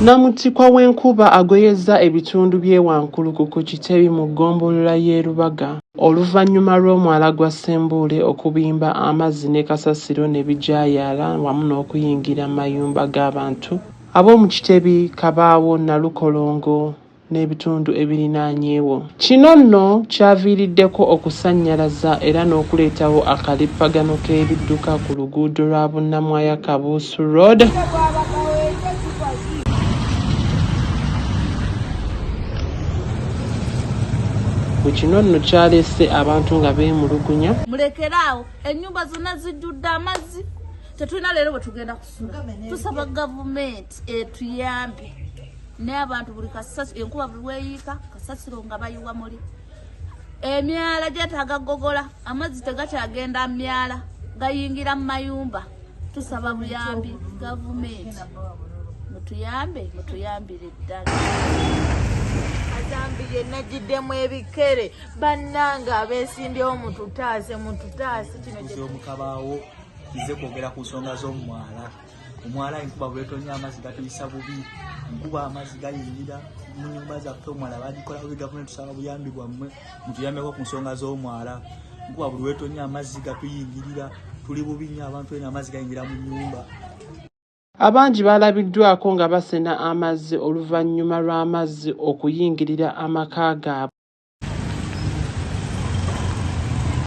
Namutikwa w'enkuba agoyezza ebitundu by'ewankulu ku Kitebi mu ggombolola y'e Lubaga oluvannyuma lw'omwala gwa Ssembule okubimba amazzi ne kasasiro ne bijaayaala wamu n'okuyingira mu mayumba g'abantu ab'omu Kitebi, Kabaawo, Nalukolongo n'ebitundu ebirinaanyeewo. Kino nno kyaviiriddeko okusannyalaza era n'okuleetawo akalippagano k'ebidduka ku luguudo lwa Bunnamwaya Kabuusu Road. Kino nno kyalese abantu nga beemulugunya. Mulekeraawo ennyumba zonna zijjudde amazzi, tetulina leero bwe tugenda kusula. Tusaba gavumenti etuyambe n'abantu buli kasasiro enkuba buli weeyiika kasasiro nga bayiwa muli. Emyala gyetaaga gogola, amazzi tegakyagenda mu myala gayingira mu mayumba. Tusaba buyambi gavumenti mutuyambire ddala. Azambiye nagiddemu ebikere bannanga abeesimbyewo mututaase kino kye Kabaawo kize kwogera ku nsonga z'omwala. Omwala enkuba bwetonya amazzi gatuyisa bubi, enkuba amazzi gayingira mu nnyumba zaffe. Omwala bagikola bubi, gavumenti tusaba buyambi bwammwe mutuyambeko ku nsonga z'omwala. Enkuba buli wetonya amazzi gatuyingirira, tuli bubi nnyo, abantu bena amazzi gayingira mu nnyumba. Abangi balabiddwako nga basena amazzi oluvannyuma lw'amazzi okuyingirira amaka gaabwe.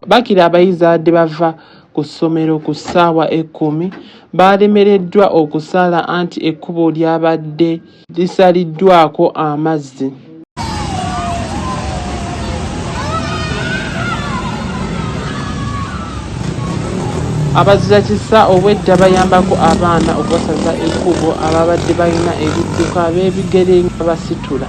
Bakira abayizi abadde bava ku ssomero ku ssaawa 10 baalemereddwa okusala anti ekkubo lyabadde lisaliddwako amazzi. Abazira kisa obwedda bayambako abaana okubasaza ekkubo ababadde balina ebidduka ab'ebigere nga basitula.